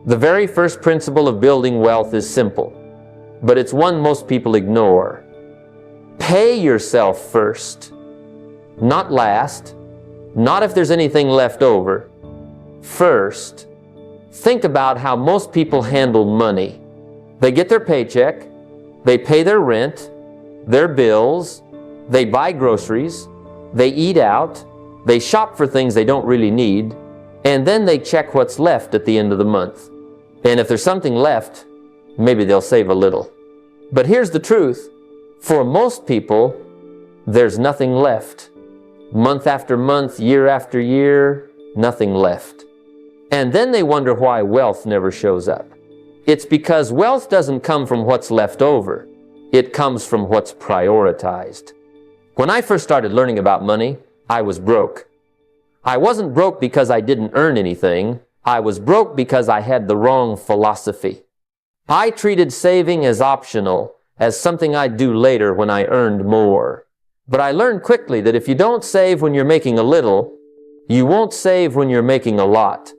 The very first principle of building wealth is simple, but it's one most people ignore. Pay yourself first, not last, not if there's anything left over. First, think about how most people handle money. They get their paycheck, they pay their rent, their bills, they buy groceries, they eat out, they shop for things they don't really need, and then they check what's left at the end of the month. And if there's something left, maybe they'll save a little. But here's the truth. For most people, there's nothing left. Month after month, year after year, nothing left. And then they wonder why wealth never shows up. It's because wealth doesn't come from what's left over. It comes from what's prioritized. When I first started learning about money, I was broke. I wasn't broke because I didn't earn anything. I was broke because I had the wrong philosophy. I treated saving as optional, as something I'd do later when I earned more. But I learned quickly that if you don't save when you're making a little, you won't save when you're making a lot.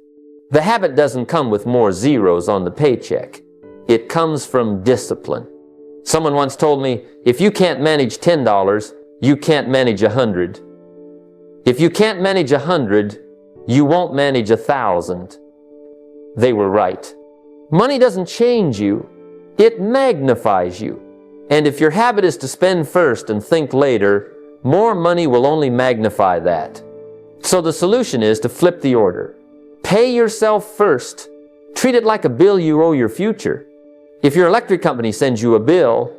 The habit doesn't come with more zeros on the paycheck. It comes from discipline. Someone once told me, if you can't manage $10, you can't manage 100. If you can't manage 100, you won't manage 1,000. They were right. Money doesn't change you. It magnifies you. And if your habit is to spend first and think later, more money will only magnify that. So the solution is to flip the order. Pay yourself first. Treat it like a bill you owe your future. If your electric company sends you a bill,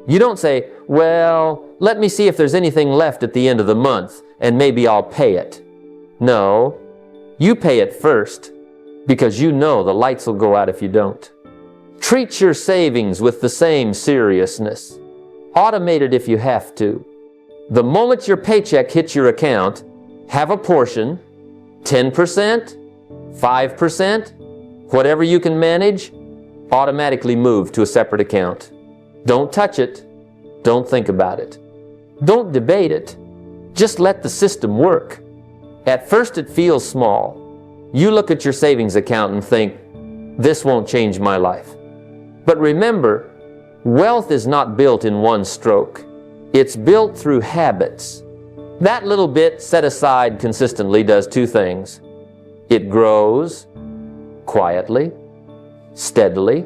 you don't say, well, let me see if there's anything left at the end of the month, and maybe I'll pay it. No, you pay it first, because you know the lights will go out if you don't. Treat your savings with the same seriousness. Automate it if you have to. The moment your paycheck hits your account, have a portion, 10%, 5%, whatever you can manage, automatically move to a separate account. Don't touch it. Don't think about it. Don't debate it. Just let the system work. At first it feels small. You look at your savings account and think, this won't change my life. But remember, wealth is not built in one stroke. It's built through habits. That little bit set aside consistently does two things. It grows quietly, steadily,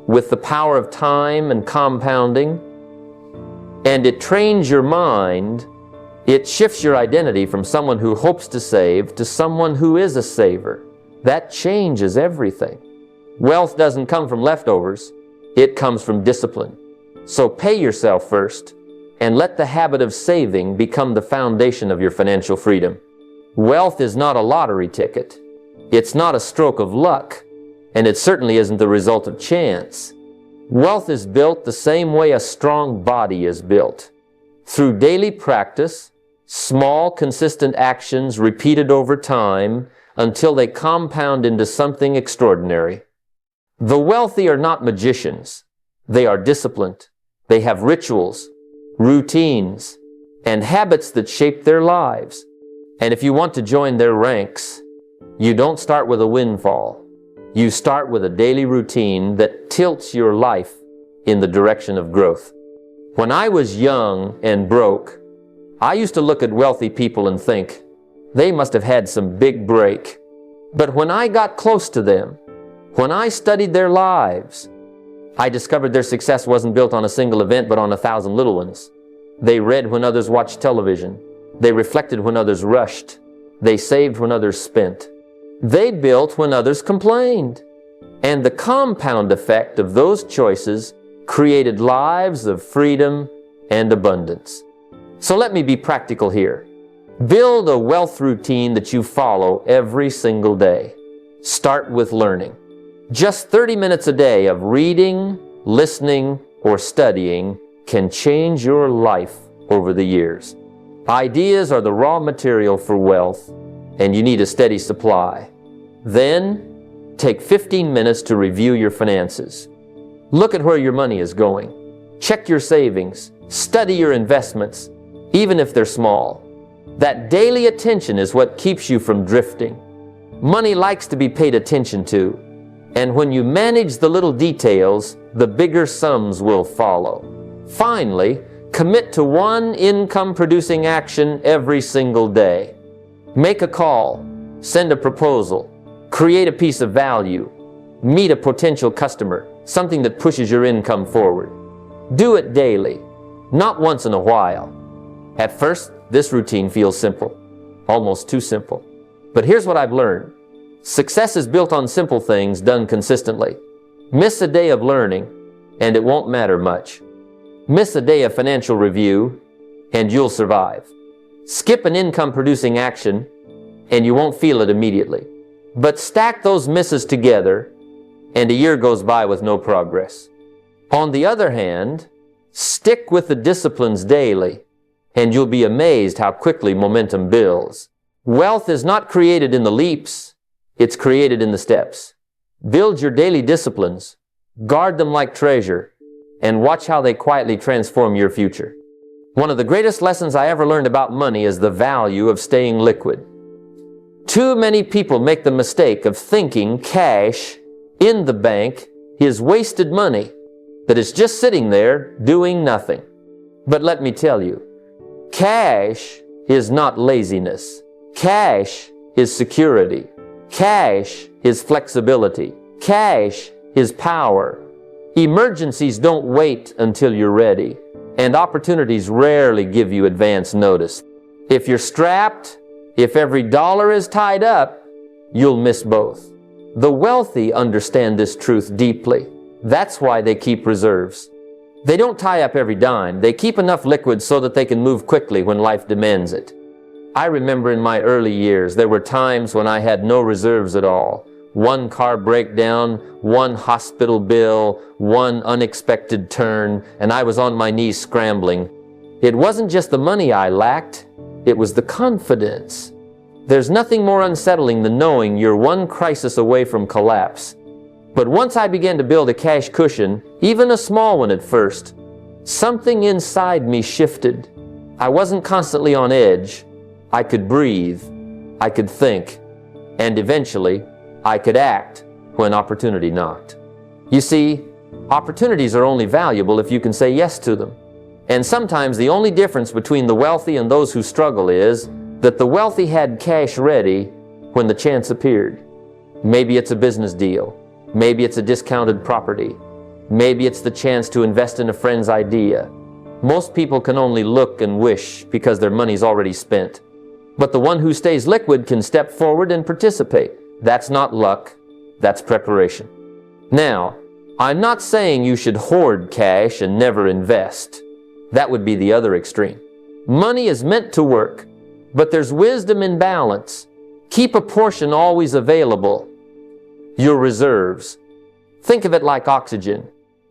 with the power of time and compounding, and it trains your mind. It shifts your identity from someone who hopes to save to someone who is a saver. That changes everything. Wealth doesn't come from leftovers. It comes from discipline. So pay yourself first and let the habit of saving become the foundation of your financial freedom. Wealth is not a lottery ticket. It's not a stroke of luck, and it certainly isn't the result of chance. Wealth is built the same way a strong body is built. Through daily practice, small, consistent actions repeated over time until they compound into something extraordinary. The wealthy are not magicians. They are disciplined. They have rituals, routines, and habits that shape their lives. And if you want to join their ranks, you don't start with a windfall. You start with a daily routine that tilts your life in the direction of growth. When I was young and broke, I used to look at wealthy people and think, they must have had some big break. But when I got close to them, when I studied their lives, I discovered their success wasn't built on a single event, but on 1,000 little ones. They read when others watched television. They reflected when others rushed. They saved when others spent. They built when others complained. And the compound effect of those choices created lives of freedom and abundance. So let me be practical here. Build a wealth routine that you follow every single day. Start with learning. Just 30 minutes a day of reading, listening, or studying can change your life over the years. Ideas are the raw material for wealth, and you need a steady supply. Then, take 15 minutes to review your finances. Look at where your money is going. Check your savings. Study your investments, even if they're small. That daily attention is what keeps you from drifting. Money likes to be paid attention to, And when you manage the little details, the bigger sums will follow. Finally, commit to one income-producing action every single day. Make a call, send a proposal, create a piece of value, meet a potential customer, something that pushes your income forward. Do it daily, not once in a while. At first, this routine feels simple, almost too simple. But here's what I've learned. Success is built on simple things done consistently. Miss a day of learning, and it won't matter much. Miss a day of financial review, and you'll survive. Skip an income-producing action, and you won't feel it immediately. But stack those misses together, and a year goes by with no progress. On the other hand, stick with the disciplines daily, and you'll be amazed how quickly momentum builds. Wealth is not created in the leaps, it's created in the steps. Build your daily disciplines, guard them like treasure, and watch how they quietly transform your future. One of the greatest lessons I ever learned about money is the value of staying liquid. Too many people make the mistake of thinking cash in the bank is wasted money, that is just sitting there doing nothing. But let me tell you, cash is not laziness. Cash is security. Cash is flexibility. Cash is power. Emergencies don't wait until you're ready, and opportunities rarely give you advance notice. If you're strapped, if every dollar is tied up, you'll miss both. The wealthy understand this truth deeply. That's why they keep reserves. They don't tie up every dime. They keep enough liquid so that they can move quickly when life demands it. I remember in my early years, there were times when I had no reserves at all. One car breakdown, one hospital bill, one unexpected turn, and I was on my knees scrambling. It wasn't just the money I lacked, it was the confidence. There's nothing more unsettling than knowing you're one crisis away from collapse. But once I began to build a cash cushion, even a small one at first, something inside me shifted. I wasn't constantly on edge. I could breathe, I could think, and eventually, I could act when opportunity knocked. You see, opportunities are only valuable if you can say yes to them. And sometimes the only difference between the wealthy and those who struggle is that the wealthy had cash ready when the chance appeared. Maybe it's a business deal. Maybe it's a discounted property. Maybe it's the chance to invest in a friend's idea. Most people can only look and wish because their money's already spent. But the one who stays liquid can step forward and participate. That's not luck, that's preparation. Now, I'm not saying you should hoard cash and never invest. That would be the other extreme. Money is meant to work, but there's wisdom in balance. Keep a portion always available. Your reserves. Think of it like oxygen.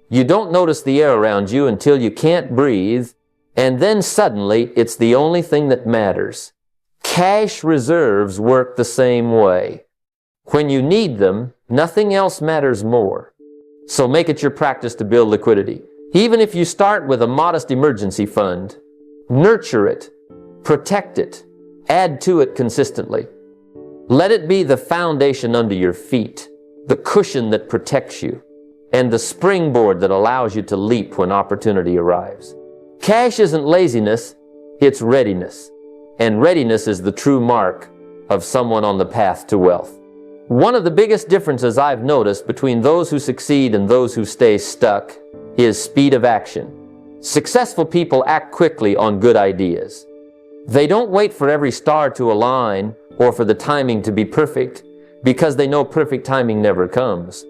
You don't notice the air around you until you can't breathe, and then suddenly it's the only thing that matters. Cash reserves work the same way. When you need them, nothing else matters more. So make it your practice to build liquidity. Even if you start with a modest emergency fund, nurture it, protect it, add to it consistently. Let it be the foundation under your feet, the cushion that protects you, and the springboard that allows you to leap when opportunity arrives. Cash isn't laziness, it's readiness. And readiness is the true mark of someone on the path to wealth. One of the biggest differences I've noticed between those who succeed and those who stay stuck is speed of action. Successful people act quickly on good ideas. They don't wait for every star to align or for the timing to be perfect because they know perfect timing never comes.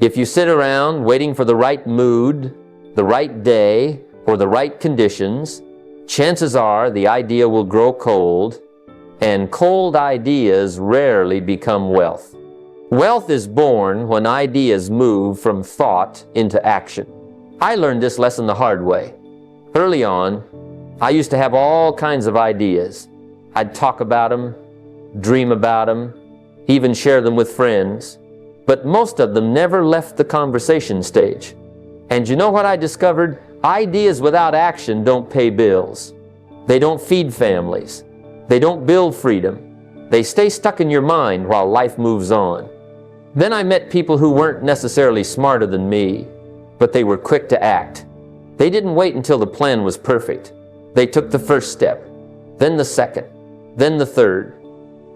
If you sit around waiting for the right mood, the right day, or the right conditions, chances are the idea will grow cold, and cold ideas rarely become wealth. Wealth is born when ideas move from thought into action. I learned this lesson the hard way. Early on, I used to have all kinds of ideas. I'd talk about them, dream about them, even share them with friends, but most of them never left the conversation stage. And you know what I discovered? Ideas without action don't pay bills. They don't feed families. They don't build freedom. They stay stuck in your mind while life moves on. Then I met people who weren't necessarily smarter than me, but they were quick to act. They didn't wait until the plan was perfect. They took the first step, then the second, then the third.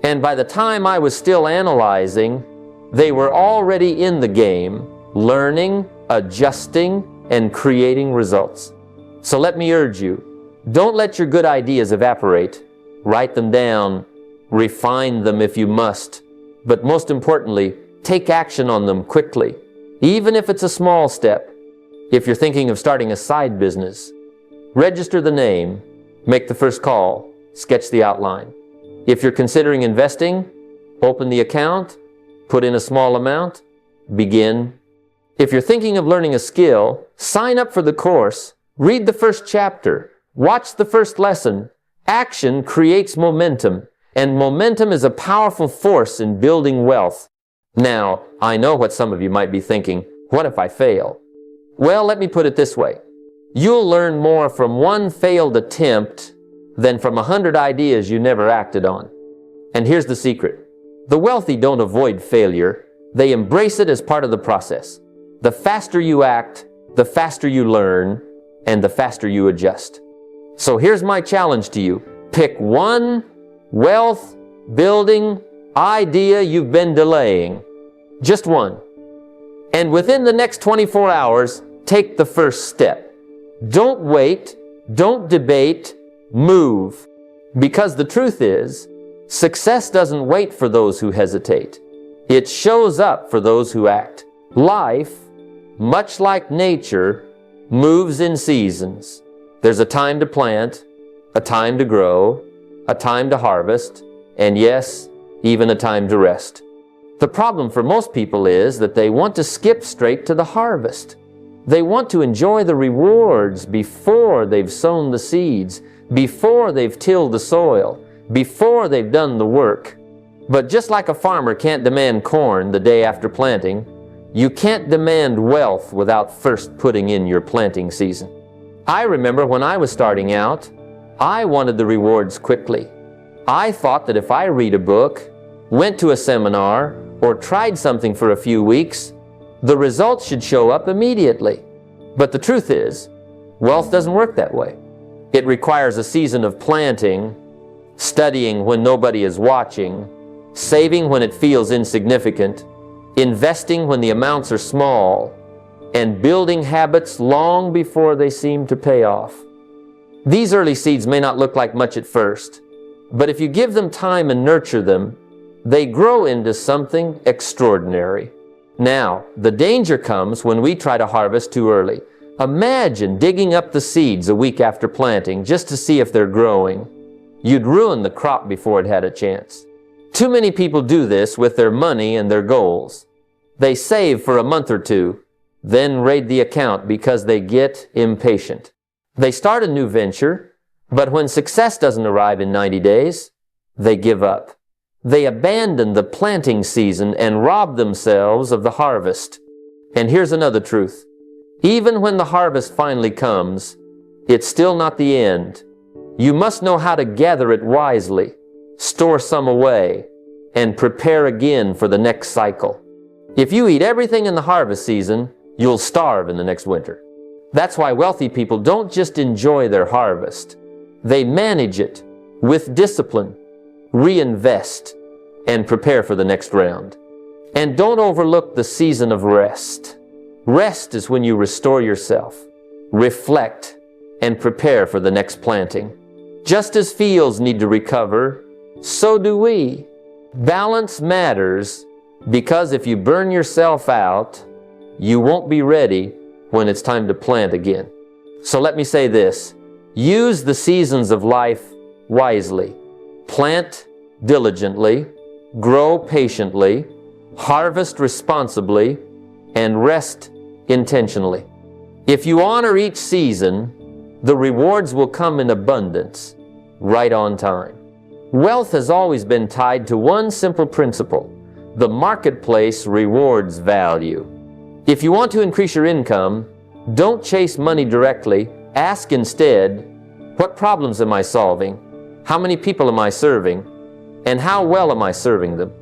And by the time I was still analyzing, they were already in the game, learning, adjusting, and creating results. So let me urge you, don't let your good ideas evaporate. Write them down, refine them if you must, but most importantly, take action on them quickly, even if it's a small step. If you're thinking of starting a side business, register the name, make the first call, sketch the outline. If you're considering investing, open the account, put in a small amount, begin. If you're thinking of learning a skill, sign up for the course, read the first chapter, watch the first lesson. Action creates momentum, and momentum is a powerful force in building wealth. Now, I know what some of you might be thinking, what if I fail? Well, let me put it this way. You'll learn more from one failed attempt than from 100 ideas you never acted on. And here's the secret. The wealthy don't avoid failure. They embrace it as part of the process. The faster you act, the faster you learn, and the faster you adjust. So here's my challenge to you. Pick one wealth building idea you've been delaying. Just one. And within the next 24 hours, take the first step. Don't wait, don't debate, move. Because the truth is, success doesn't wait for those who hesitate. It shows up for those who act. Life, much like nature, moves in seasons. There's a time to plant, a time to grow, a time to harvest, and yes, even a time to rest. The problem for most people is that they want to skip straight to the harvest. They want to enjoy the rewards before they've sown the seeds, before they've tilled the soil, before they've done the work. But just like a farmer can't demand corn the day after planting, you can't demand wealth without first putting in your planting season. I remember when I was starting out, I wanted the rewards quickly. I thought that if I read a book, went to a seminar, or tried something for a few weeks, the results should show up immediately. But the truth is, wealth doesn't work that way. It requires a season of planting, studying when nobody is watching, saving when it feels insignificant, investing when the amounts are small, and building habits long before they seem to pay off. These early seeds may not look like much at first, but if you give them time and nurture them, they grow into something extraordinary. Now, the danger comes when we try to harvest too early. Imagine digging up the seeds a week after planting just to see if they're growing. You'd ruin the crop before it had a chance. Too many people do this with their money and their goals. They save for a month or two, then raid the account because they get impatient. They start a new venture, but when success doesn't arrive in 90 days, they give up. They abandon the planting season and rob themselves of the harvest. And here's another truth. Even when the harvest finally comes, it's still not the end. You must know how to gather it wisely, store some away, and prepare again for the next cycle. If you eat everything in the harvest season, you'll starve in the next winter. That's why wealthy people don't just enjoy their harvest. They manage it with discipline, reinvest, and prepare for the next round. And don't overlook the season of rest. Rest is when you restore yourself, reflect, and prepare for the next planting. Just as fields need to recover, so do we. Balance matters because if you burn yourself out, you won't be ready when it's time to plant again. So let me say this. Use the seasons of life wisely. Plant diligently, grow patiently, harvest responsibly, and rest intentionally. If you honor each season, the rewards will come in abundance, right on time. Wealth has always been tied to one simple principle. The marketplace rewards value. If you want to increase your income, don't chase money directly. Ask instead, what problems am I solving? How many people am I serving? And how well am I serving them?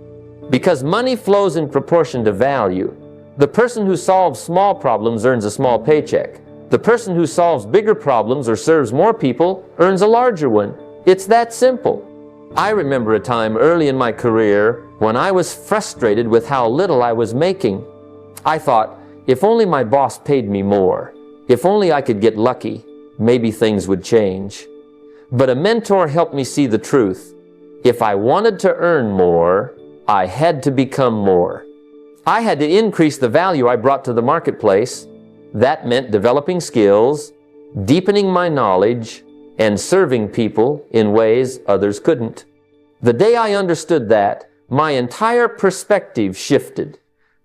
Because money flows in proportion to value. The person who solves small problems earns a small paycheck. The person who solves bigger problems or serves more people earns a larger one. It's that simple. I remember a time early in my career when I was frustrated with how little I was making. I thought, if only my boss paid me more, if only I could get lucky, maybe things would change. But a mentor helped me see the truth. If I wanted to earn more, I had to become more. I had to increase the value I brought to the marketplace. That meant developing skills, deepening my knowledge, and serving people in ways others couldn't. The day I understood that, my entire perspective shifted.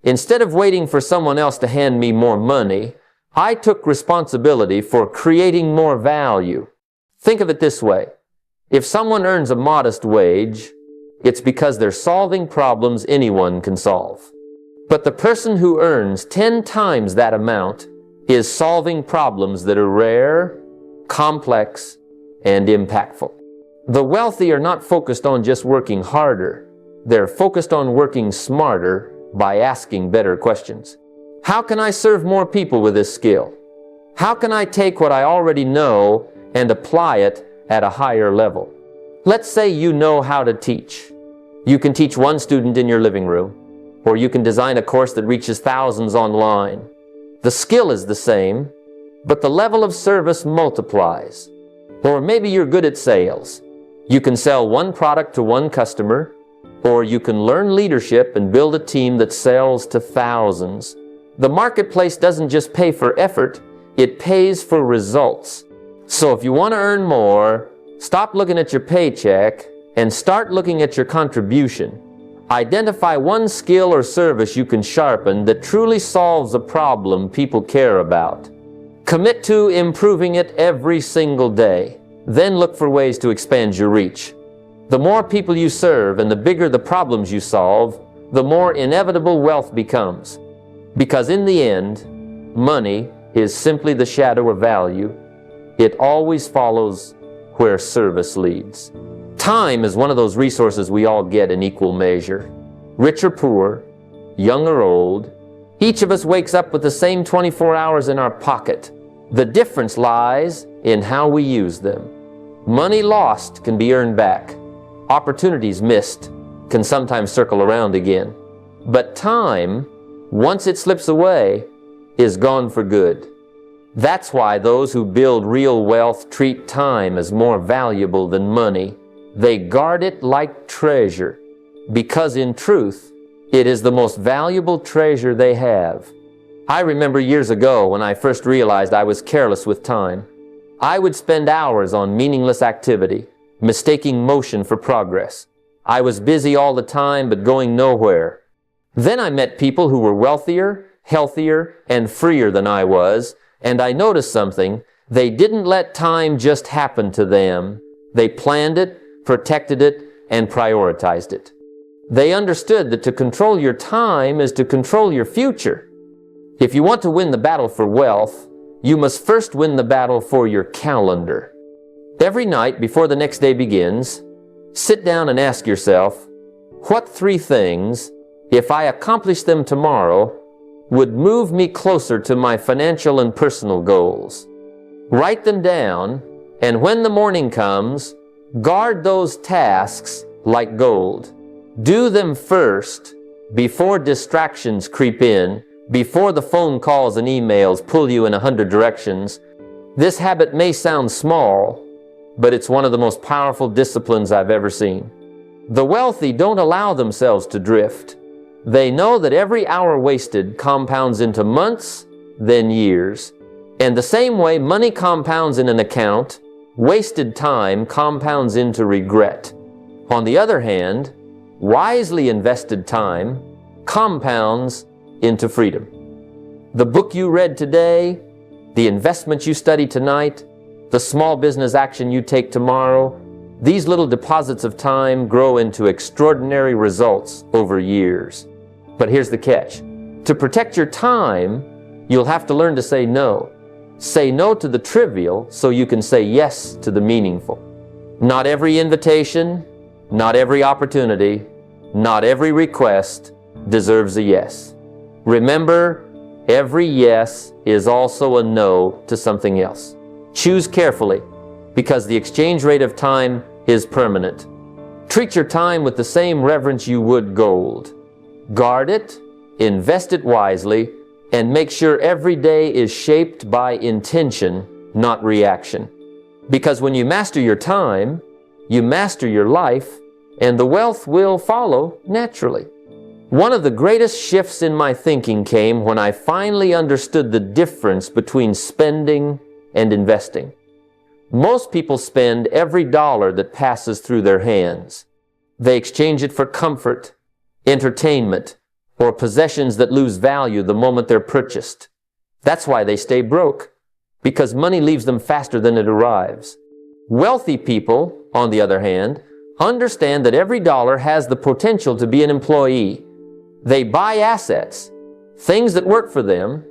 Instead of waiting for someone else to hand me more money, I took responsibility for creating more value. Think of it this way. If someone earns a modest wage, it's because they're solving problems anyone can solve. But the person who earns 10 times that amount is solving problems that are rare, complex, and impactful. The wealthy are not focused on just working harder. They're focused on working smarter by asking better questions. How can I serve more people with this skill? How can I take what I already know and apply it at a higher level? Let's say you know how to teach. You can teach one student in your living room, or you can design a course that reaches thousands online. The skill is the same, but the level of service multiplies. Or maybe you're good at sales. You can sell one product to one customer, or you can learn leadership and build a team that sells to thousands. The marketplace doesn't just pay for effort, it pays for results. So if you want to earn more, stop looking at your paycheck and start looking at your contribution. Identify one skill or service you can sharpen that truly solves a problem people care about. Commit to improving it every single day. Then look for ways to expand your reach. The more people you serve and the bigger the problems you solve, the more inevitable wealth becomes. Because in the end, money is simply the shadow of value. It always follows where service leads. Time is one of those resources we all get in equal measure. Rich or poor, young or old, each of us wakes up with the same 24 hours in our pocket. The difference lies in how we use them. Money lost can be earned back. Opportunities missed can sometimes circle around again. But time, once it slips away, is gone for good. That's why those who build real wealth treat time as more valuable than money. They guard it like treasure, because in truth, it is the most valuable treasure they have. I remember years ago when I first realized I was careless with time. I would spend hours on meaningless activity, mistaking motion for progress. I was busy all the time but going nowhere. Then I met people who were wealthier, healthier, and freer than I was, and I noticed something. They didn't let time just happen to them. They planned it, protected it, and prioritized it. They understood that to control your time is to control your future. If you want to win the battle for wealth, you must first win the battle for your calendar. Every night before the next day begins, sit down and ask yourself, what 3 things, if I accomplish them tomorrow, would move me closer to my financial and personal goals? Write them down, and when the morning comes, guard those tasks like gold. Do them first, before distractions creep in, before the phone calls and emails pull you in 100 directions. This habit may sound small, but it's one of the most powerful disciplines I've ever seen. The wealthy don't allow themselves to drift. They know that every hour wasted compounds into months, then years. And the same way money compounds in an account, wasted time compounds into regret. On the other hand, wisely invested time compounds into freedom. The book you read today, the investment you study tonight, the small business action you take tomorrow, these little deposits of time grow into extraordinary results over years. But here's the catch. To protect your time, you'll have to learn to say no. Say no to the trivial so you can say yes to the meaningful. Not every invitation, not every opportunity, not every request deserves a yes. Remember, every yes is also a no to something else. Choose carefully, because the exchange rate of time is permanent. Treat your time with the same reverence you would gold. Guard it, invest it wisely, and make sure every day is shaped by intention, not reaction. Because when you master your time, you master your life, and the wealth will follow naturally. One of the greatest shifts in my thinking came when I finally understood the difference between spending and investing. Most people spend every dollar that passes through their hands. They exchange it for comfort, entertainment, or possessions that lose value the moment they're purchased. That's why they stay broke, because money leaves them faster than it arrives. Wealthy people, on the other hand, understand that every dollar has the potential to be an employee. They buy assets, things that work for them,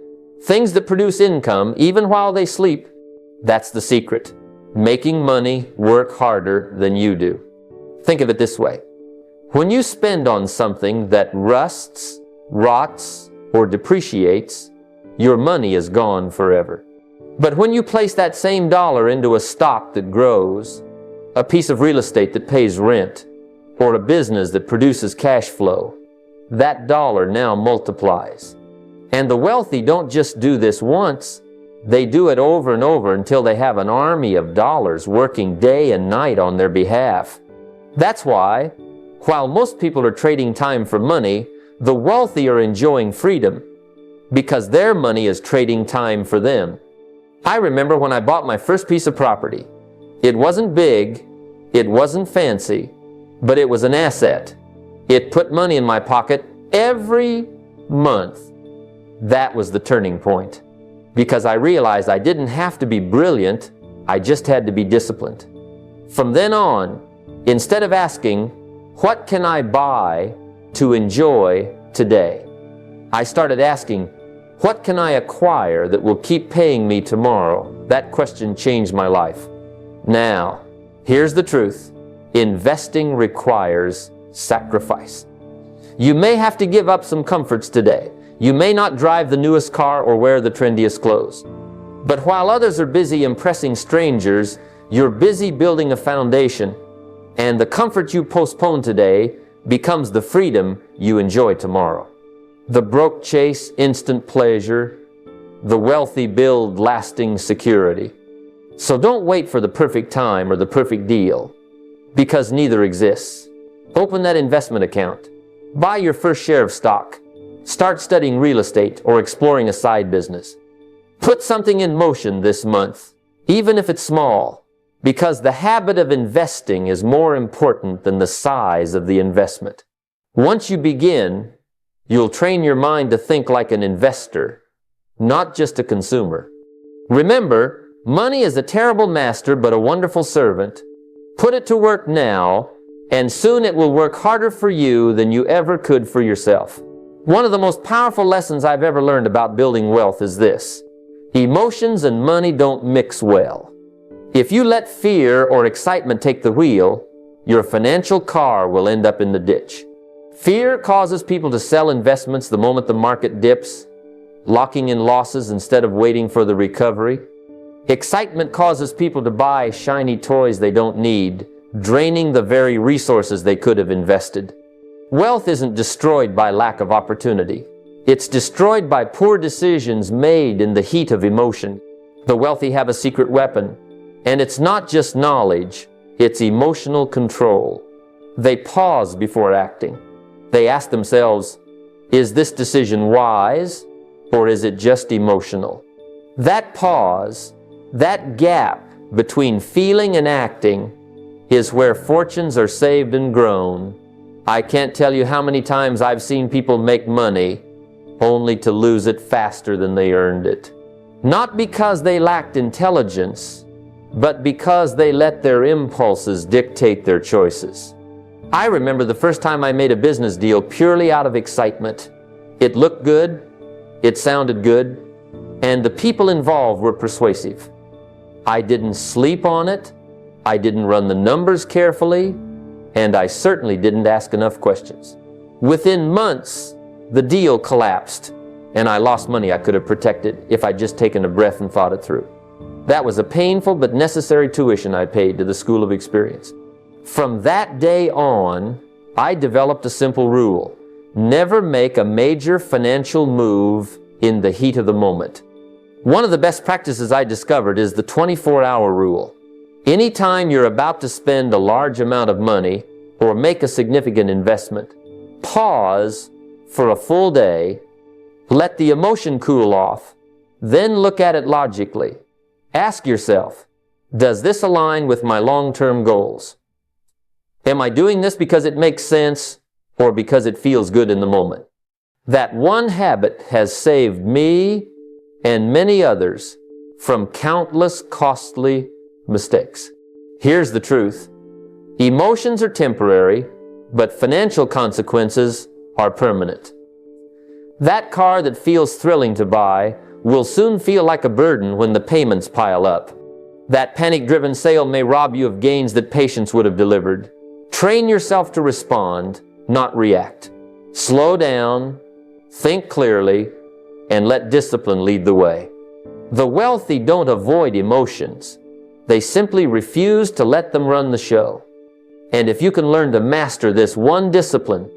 things that produce income even while they sleep. That's the secret. Making money work harder than you do. Think of it this way. When you spend on something that rusts, rots, or depreciates, your money is gone forever. But when you place that same dollar into a stock that grows, a piece of real estate that pays rent, or a business that produces cash flow, that dollar now multiplies. And the wealthy don't just do this once, they do it over and over until they have an army of dollars working day and night on their behalf. That's why, while most people are trading time for money, the wealthy are enjoying freedom, because their money is trading time for them. I remember when I bought my first piece of property. It wasn't big, it wasn't fancy, but it was an asset. It put money in my pocket every month. That was the turning point, because I realized I didn't have to be brilliant, I just had to be disciplined. From then on, instead of asking, what can I buy to enjoy today? I started asking, what can I acquire that will keep paying me tomorrow? That question changed my life. Now, here's the truth. Investing requires sacrifice. You may have to give up some comforts today. You may not drive the newest car or wear the trendiest clothes. But while others are busy impressing strangers, you're busy building a foundation. And the comfort you postpone today becomes the freedom you enjoy tomorrow. The broke chase instant pleasure. The wealthy build lasting security. So don't wait for the perfect time or the perfect deal, because neither exists. Open that investment account. Buy your first share of stock. Start studying real estate or exploring a side business. Put something in motion this month, even if it's small, because the habit of investing is more important than the size of the investment. Once you begin, you'll train your mind to think like an investor, not just a consumer. Remember, money is a terrible master but a wonderful servant. Put it to work now, and soon it will work harder for you than you ever could for yourself. One of the most powerful lessons I've ever learned about building wealth is this: emotions and money don't mix well. If you let fear or excitement take the wheel, your financial car will end up in the ditch. Fear causes people to sell investments the moment the market dips, locking in losses instead of waiting for the recovery. Excitement causes people to buy shiny toys they don't need, draining the very resources they could have invested. Wealth isn't destroyed by lack of opportunity. It's destroyed by poor decisions made in the heat of emotion. The wealthy have a secret weapon, and it's not just knowledge, it's emotional control. They pause before acting. They ask themselves, is this decision wise, or is it just emotional? That pause, that gap between feeling and acting, is where fortunes are saved and grown. I can't tell you how many times I've seen people make money only to lose it faster than they earned it. Not because they lacked intelligence, but because they let their impulses dictate their choices. I remember the first time I made a business deal purely out of excitement. It looked good, it sounded good, and the people involved were persuasive. I didn't sleep on it, I didn't run the numbers carefully, and I certainly didn't ask enough questions. Within months, the deal collapsed, and I lost money I could have protected if I'd just taken a breath and thought it through. That was a painful but necessary tuition I paid to the School of Experience. From that day on, I developed a simple rule: never make a major financial move in the heat of the moment. One of the best practices I discovered is the 24-hour rule. Anytime you're about to spend a large amount of money or make a significant investment, pause for a full day, let the emotion cool off, then look at it logically. Ask yourself, does this align with my long-term goals? Am I doing this because it makes sense or because it feels good in the moment? That one habit has saved me and many others from countless costly mistakes. Here's the truth. Emotions are temporary, but financial consequences are permanent. That car that feels thrilling to buy will soon feel like a burden when the payments pile up. That panic-driven sale may rob you of gains that patience would have delivered. Train yourself to respond, not react. Slow down, think clearly, and let discipline lead the way. The wealthy don't avoid emotions. They simply refuse to let them run the show. And if you can learn to master this one discipline,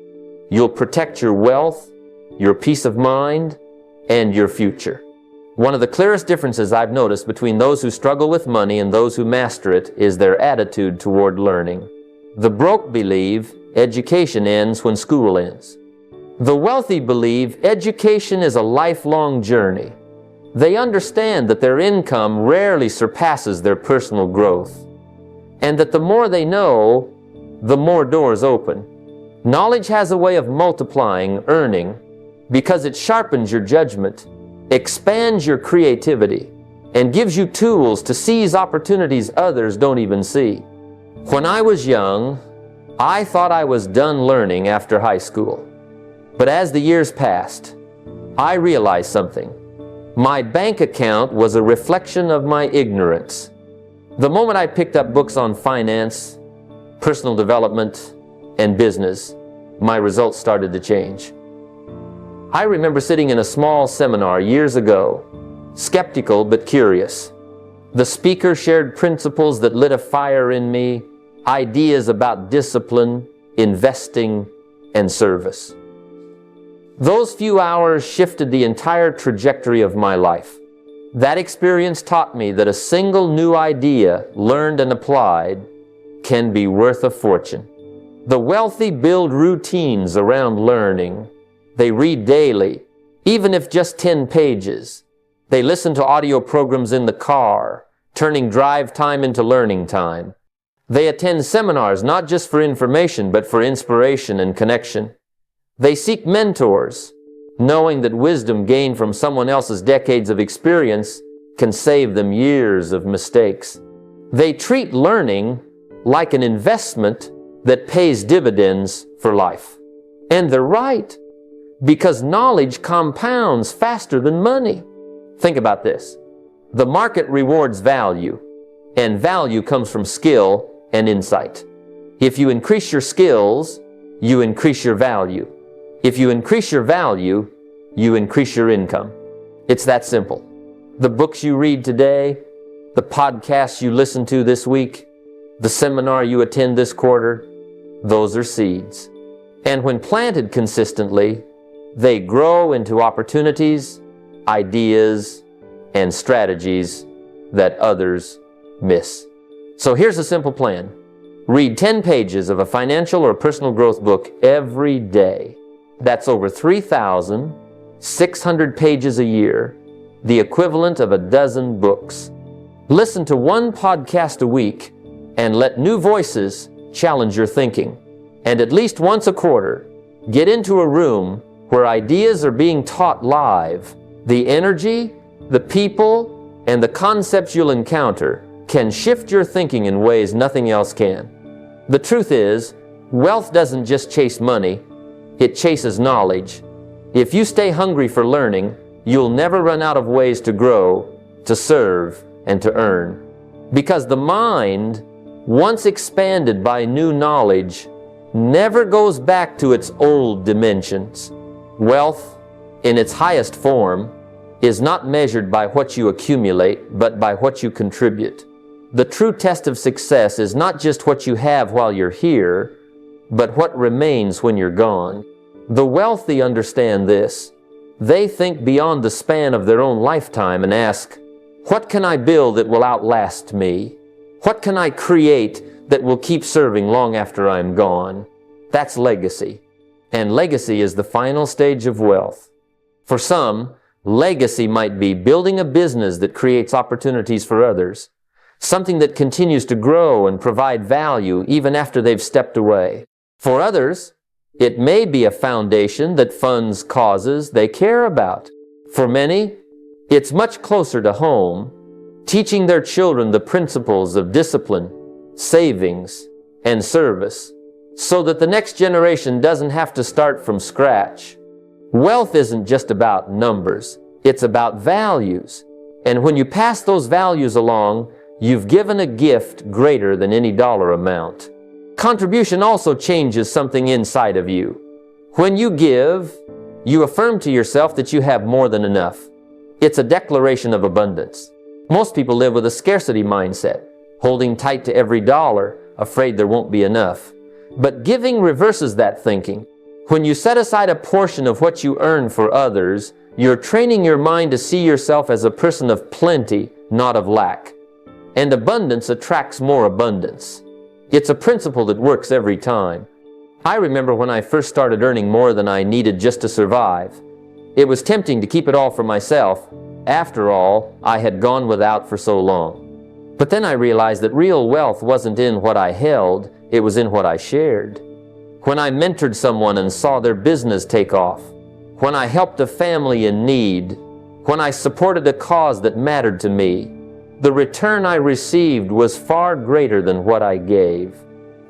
you'll protect your wealth, your peace of mind, and your future. One of the clearest differences I've noticed between those who struggle with money and those who master it is their attitude toward learning. The broke believe education ends when school ends. The wealthy believe education is a lifelong journey. They understand that their income rarely surpasses their personal growth, and that the more they know, the more doors open. Knowledge has a way of multiplying, earning, because it sharpens your judgment, expands your creativity, and gives you tools to seize opportunities others don't even see. When I was young, I thought I was done learning after high school. But as the years passed, I realized something. My bank account was a reflection of my ignorance. The moment I picked up books on finance, personal development, and business, my results started to change. I remember sitting in a small seminar years ago, skeptical but curious. The speaker shared principles that lit a fire in me, ideas about discipline, investing, and service. Those few hours shifted the entire trajectory of my life. That experience taught me that a single new idea, learned and applied, can be worth a fortune. The wealthy build routines around learning. They read daily, even if just 10 pages. They listen to audio programs in the car, turning drive time into learning time. They attend seminars not just for information, but for inspiration and connection. They seek mentors, knowing that wisdom gained from someone else's decades of experience can save them years of mistakes. They treat learning like an investment that pays dividends for life. And they're right, because knowledge compounds faster than money. Think about this. The market rewards value, and value comes from skill and insight. If you increase your skills, you increase your value. If you increase your value, you increase your income. It's that simple. The books you read today, the podcasts you listen to this week, the seminar you attend this quarter, those are seeds. And when planted consistently, they grow into opportunities, ideas, and strategies that others miss. So here's a simple plan. Read 10 pages of a financial or personal growth book every day. That's over 3,600 pages a year, the equivalent of a dozen books. Listen to one podcast a week and let new voices challenge your thinking. And at least once a quarter, get into a room where ideas are being taught live. The energy, the people, and the concepts you'll encounter can shift your thinking in ways nothing else can. The truth is, wealth doesn't just chase money, it chases knowledge. If you stay hungry for learning, you'll never run out of ways to grow, to serve, and to earn. Because the mind once expanded by new knowledge, never goes back to its old dimensions. Wealth, in its highest form, is not measured by what you accumulate, but by what you contribute. The true test of success is not just what you have while you're here, but what remains when you're gone. The wealthy understand this. They think beyond the span of their own lifetime and ask, what can I build that will outlast me? What can I create that will keep serving long after I'm gone? That's legacy. And legacy is the final stage of wealth. For some, legacy might be building a business that creates opportunities for others, something that continues to grow and provide value even after they've stepped away. For others, it may be a foundation that funds causes they care about. For many, it's much closer to home, teaching their children the principles of discipline, savings, and service, so that the next generation doesn't have to start from scratch. Wealth isn't just about numbers, it's about values. And when you pass those values along, you've given a gift greater than any dollar amount. Contribution also changes something inside of you. When you give, you affirm to yourself that you have more than enough. It's a declaration of abundance. Most people live with a scarcity mindset, holding tight to every dollar, afraid there won't be enough. But giving reverses that thinking. When you set aside a portion of what you earn for others, you're training your mind to see yourself as a person of plenty, not of lack. And abundance attracts more abundance. It's a principle that works every time. I remember when I first started earning more than I needed just to survive. It was tempting to keep it all for myself. After all, I had gone without for so long. But then I realized that real wealth wasn't in what I held, it was in what I shared. When I mentored someone and saw their business take off, when I helped a family in need, when I supported a cause that mattered to me, the return I received was far greater than what I gave.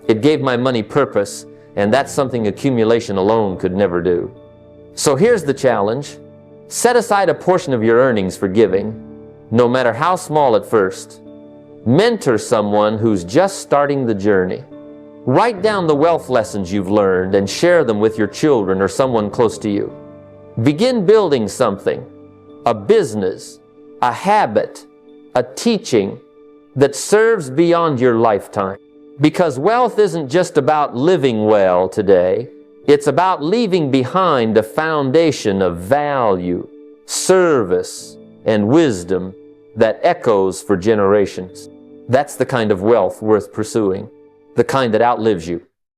It gave my money purpose, and that's something accumulation alone could never do. So here's the challenge. Set aside a portion of your earnings for giving, no matter how small at first. Mentor someone who's just starting the journey. Write down the wealth lessons you've learned and share them with your children or someone close to you. Begin building something, a business, a habit, a teaching that serves beyond your lifetime. Because wealth isn't just about living well today, it's about leaving behind a foundation of value, service, and wisdom that echoes for generations. That's the kind of wealth worth pursuing, the kind that outlives you.